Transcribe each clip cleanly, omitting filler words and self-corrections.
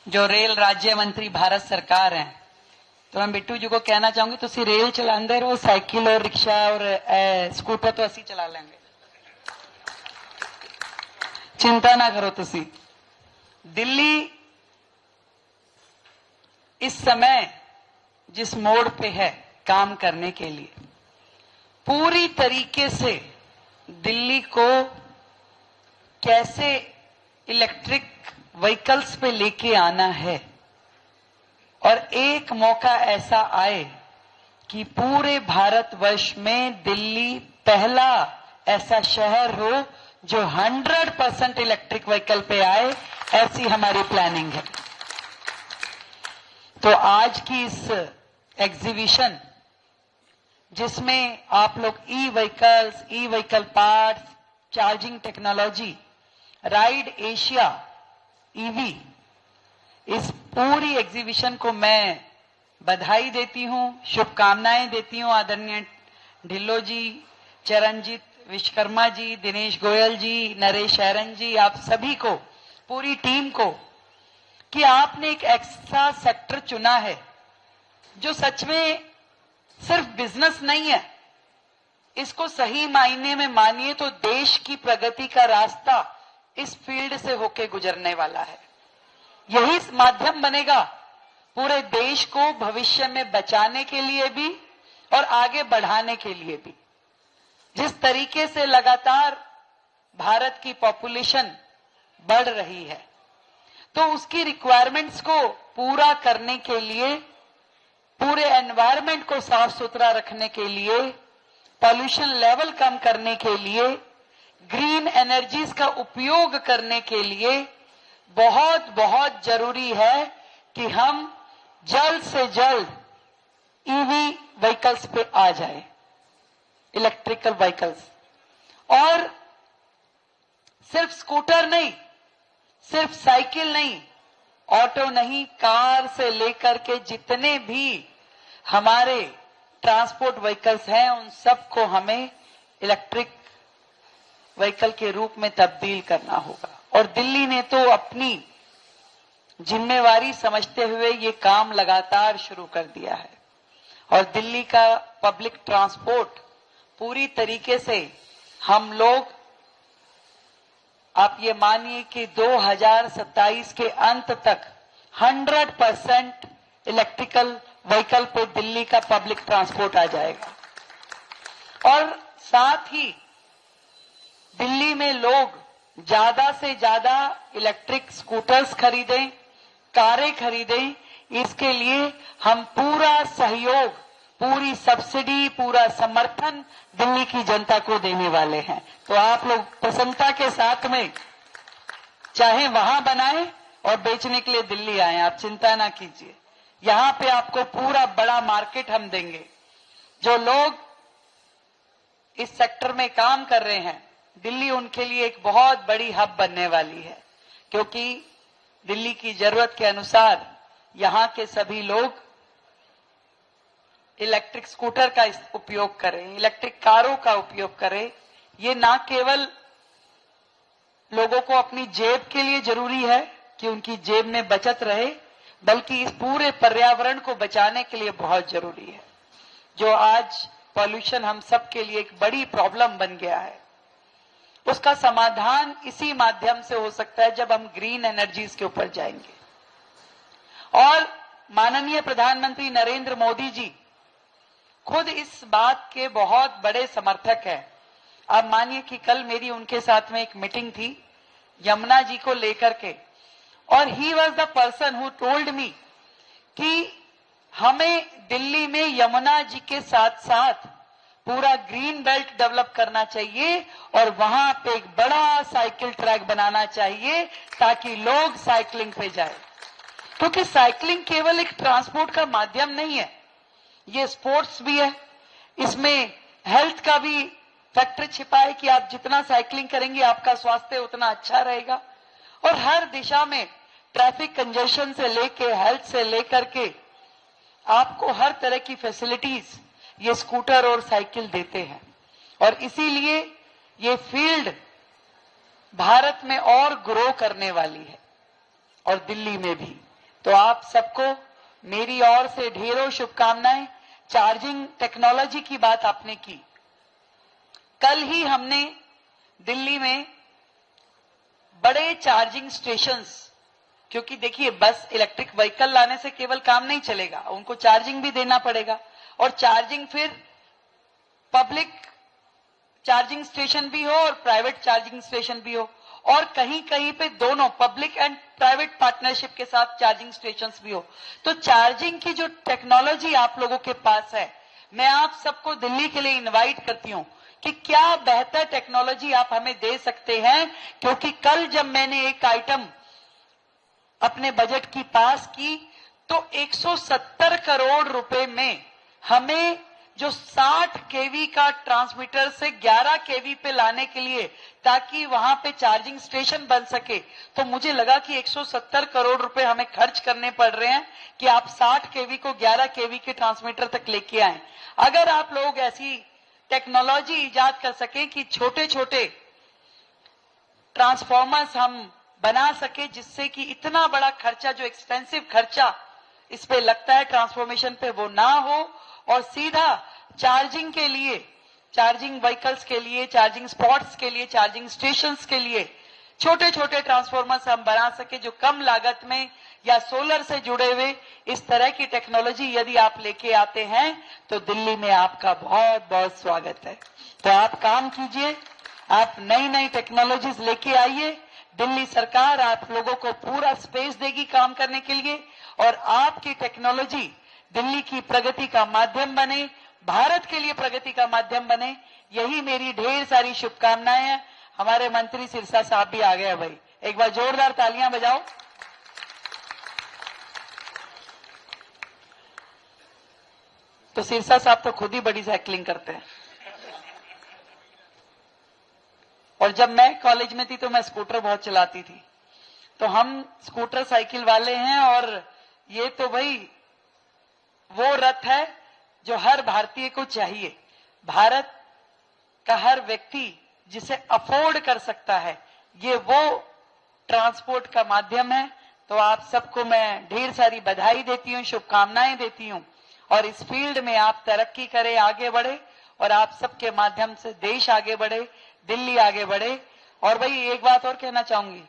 जो रेल राज्य मंत्री भारत सरकार हैं, तो मैं बिट्टू जी को कहना चाहूंगी तुसी रेल चलाते रहो, साइकिल और रिक्शा और स्कूटर तो असी चला लेंगे, चिंता ना करो तुसी। दिल्ली इस समय जिस मोड़ पे है काम करने के लिए, पूरी तरीके से दिल्ली को कैसे इलेक्ट्रिक व्हीकल्स पे लेके आना है, और एक मौका ऐसा आए कि पूरे भारतवर्ष में दिल्ली पहला ऐसा शहर हो जो 100% इलेक्ट्रिक व्हीकल पे आए, ऐसी हमारी प्लानिंग है। तो आज की इस एग्जीबिशन जिसमें आप लोग e vehicle parts, charging technology, ride Asia EV, इस पूरी एग्जीबिशन को मैं बधाई देती हूं, शुभकामनाएं देती हूं आदरणीय ढिल्लो जी, चरणजीत विश्वकर्मा जी, दिनेश गोयल जी, नरेश ऐरन जी, आप सभी को, पूरी टीम को, कि आपने एक ऐसा सेक्टर चुना है जो सच में सिर्फ बिजनेस नहीं है, इसको सही मायने में मानिए तो देश की प्रगति का रास्ता इस फील्ड से होके गुजरने वाला है। यही माध्यम बनेगा पूरे देश को भविष्य में बचाने के लिए भी और आगे बढ़ाने के लिए भी। जिस तरीके से लगातार भारत की पॉपुलेशन बढ़ रही है, तो उसकी रिक्वायरमेंट्स को पूरा करने के लिए, पूरे एनवायरनमेंट को साफ सुथरा रखने के लिए, पॉल्यूशन लेवल कम करने के लिए, ग्रीन एनर्जीज का उपयोग करने के लिए बहुत बहुत जरूरी है कि हम जल्द से जल्द ईवी व्हीकल्स पे आ जाए, इलेक्ट्रिकल व्हीकल्स। और सिर्फ स्कूटर नहीं, सिर्फ साइकिल नहीं, ऑटो नहीं, कार से लेकर के जितने भी हमारे ट्रांसपोर्ट व्हीकल्स हैं, उन सबको हमें इलेक्ट्रिक व्हीकल के रूप में तब्दील करना होगा। और दिल्ली ने तो अपनी जिम्मेवारी समझते हुए ये काम लगातार शुरू कर दिया है, और दिल्ली का पब्लिक ट्रांसपोर्ट पूरी तरीके से हम लोग, आप ये मानिए कि 2027 के अंत तक 100% इलेक्ट्रिकल व्हीकल पे दिल्ली का पब्लिक ट्रांसपोर्ट आ जाएगा। और साथ ही दिल्ली में लोग ज्यादा से ज्यादा इलेक्ट्रिक स्कूटर्स खरीदें, कारें खरीदें, इसके लिए हम पूरा सहयोग, पूरी सब्सिडी, पूरा समर्थन दिल्ली की जनता को देने वाले हैं। तो आप लोग प्रसन्नता के साथ में चाहे वहां बनाएं और बेचने के लिए दिल्ली आए, आप चिंता ना कीजिए। यहां पे आपको पूरा बड़ा मार्केट हम देंगे। जो लोग इस सेक्टर में काम कर रहे हैं, दिल्ली उनके लिए एक बहुत बड़ी हब बनने वाली है, क्योंकि दिल्ली की जरूरत के अनुसार यहां के सभी लोग इलेक्ट्रिक स्कूटर का उपयोग करें, इलेक्ट्रिक कारों का उपयोग करें। ये ना केवल लोगों को अपनी जेब के लिए जरूरी है कि उनकी जेब में बचत रहे, बल्कि इस पूरे पर्यावरण को बचाने के लिए बहुत जरूरी है। जो आज पॉल्यूशन हम सब के लिए एक बड़ी प्रॉब्लम बन गया है, उसका समाधान इसी माध्यम से हो सकता है जब हम ग्रीन एनर्जीज के ऊपर जाएंगे। और माननीय प्रधानमंत्री नरेंद्र मोदी जी खुद इस बात के बहुत बड़े समर्थक हैं। आप मानिए कि कल मेरी उनके साथ में एक मीटिंग थी यमुना जी को लेकर के, और he was the person who told me कि हमें दिल्ली में यमुना जी के साथ साथ पूरा ग्रीन बेल्ट डेवलप करना चाहिए, और वहां पे एक बड़ा साइकिल ट्रैक बनाना चाहिए ताकि लोग साइकिलिंग पे जाए। क्योंकि साइकिलिंग केवल एक ट्रांसपोर्ट का माध्यम नहीं है, ये स्पोर्ट्स भी है, इसमें हेल्थ का भी फैक्टर छिपा है कि आप जितना साइकिलिंग करेंगे आपका स्वास्थ्य उतना अच्छा रहेगा। और हर दिशा में ट्रैफिक कंजेशन से लेके हेल्थ से लेकर के आपको हर तरह की फैसिलिटीज ये स्कूटर और साइकिल देते हैं। और इसीलिए ये फील्ड भारत में और ग्रो करने वाली है, और दिल्ली में भी। तो आप सबको मेरी ओर से ढेरों शुभकामनाएं। चार्जिंग टेक्नोलॉजी की बात आपने की, कल ही हमने दिल्ली में बड़े चार्जिंग स्टेशंस, क्योंकि देखिए बस इलेक्ट्रिक व्हीकल लाने से केवल काम नहीं चलेगा, उनको चार्जिंग भी देना पड़ेगा, और चार्जिंग फिर पब्लिक चार्जिंग स्टेशन भी हो और प्राइवेट चार्जिंग स्टेशन भी हो, और कहीं कहीं पे दोनों पब्लिक एंड प्राइवेट पार्टनरशिप के साथ चार्जिंग स्टेशंस भी हो। तो चार्जिंग की जो टेक्नोलॉजी आप लोगों के पास है, मैं आप सबको दिल्ली के लिए इनवाइट करती हूं कि क्या बेहतर टेक्नोलॉजी आप हमें दे सकते हैं, क्योंकि कल जब मैंने एक आइटम अपने बजट की पास की तो 170 करोड़ रुपए में हमें जो 60 केवी का ट्रांसमीटर से 11 केवी पे लाने के लिए, ताकि वहां पे चार्जिंग स्टेशन बन सके, तो मुझे लगा कि 170 करोड़ रुपए हमें खर्च करने पड़ रहे हैं कि आप 60 केवी को 11 केवी के ट्रांसमीटर तक लेके आए। अगर आप लोग ऐसी टेक्नोलॉजी इजाद कर सके कि छोटे छोटे ट्रांसफॉर्मर्स हम बना सके, जिससे कि इतना बड़ा खर्चा, जो एक्सपेंसिव खर्चा इस पे लगता है ट्रांसफॉर्मेशन पे, वो ना हो, और सीधा चार्जिंग के लिए, चार्जिंग व्हीकल्स के लिए, चार्जिंग स्पॉट्स के लिए, चार्जिंग स्टेशंस के लिए छोटे छोटे ट्रांसफॉर्मर्स हम बना सके, जो कम लागत में या सोलर से जुड़े हुए। इस तरह की टेक्नोलॉजी यदि आप लेके आते हैं तो दिल्ली में आपका बहुत बहुत स्वागत है। तो आप काम कीजिए, आप नई नई टेक्नोलॉजीज लेके आइए। दिल्ली सरकार आप लोगों को पूरा स्पेस देगी काम करने के लिए, और आपकी टेक्नोलॉजी दिल्ली की प्रगति का माध्यम बने, भारत के लिए प्रगति का माध्यम बने, यही मेरी ढेर सारी शुभकामनाएं हैं। हमारे मंत्री सिरसा साहब भी आ गए भाई, एक बार जोरदार तालियां बजाओ। तो सिरसा साहब तो खुद ही बड़ी साइकिलिंग करते हैं, और जब मैं कॉलेज में थी तो मैं स्कूटर बहुत चलाती थी। तो हम स्कूटर साइकिल वाले हैं, और ये तो भाई वो रथ है जो हर भारतीय को चाहिए। भारत का हर व्यक्ति जिसे अफोर्ड कर सकता है, ये वो ट्रांसपोर्ट का माध्यम है। तो आप सबको मैं ढेर सारी बधाई देती हूँ, शुभकामनाएं देती हूँ, और इस फील्ड में आप तरक्की करें, आगे बढ़े, और आप सबके माध्यम से देश आगे बढ़े, दिल्ली आगे बढ़े। और भाई एक बात और कहना चाहूंगी,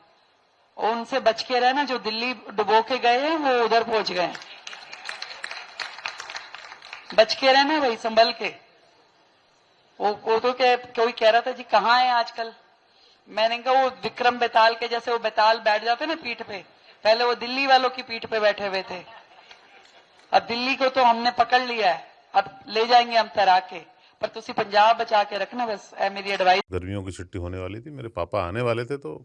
उनसे बच के रहना जो दिल्ली डुबो के गए हैं, वो उधर पहुंच गए हैं। बच के रहना भाई, संभल के। वो तो क्या, कोई कह रहा था जी कहाँ है आजकल, मैंने कहा वो विक्रम बेताल के जैसे वो बेताल बैठ जाते ना पीठ पे, पहले वो दिल्ली वालों की पीठ पे बैठे हुए थे। अब दिल्ली को तो हमने पकड़ लिया है, अब ले जाएंगे हम तरा के, पर तुसी पंजाब बचा के रखना, बस है मेरी एडवाइस। गर्मियों की छुट्टी होने वाली थी, मेरे पापा आने वाले थे, तो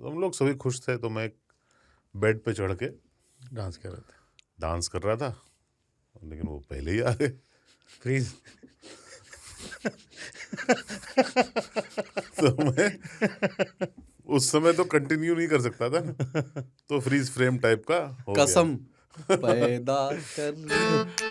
हम लोग सभी खुश थे। तो मैं बेड पे चढ़ के डांस कर रहा था, लेकिन वो पहले ही आ गए। फ्रीज। तो मैं उस समय तो कंटिन्यू नहीं कर सकता था, तो फ्रीज फ्रेम टाइप का हो गया। कसम पैदा कर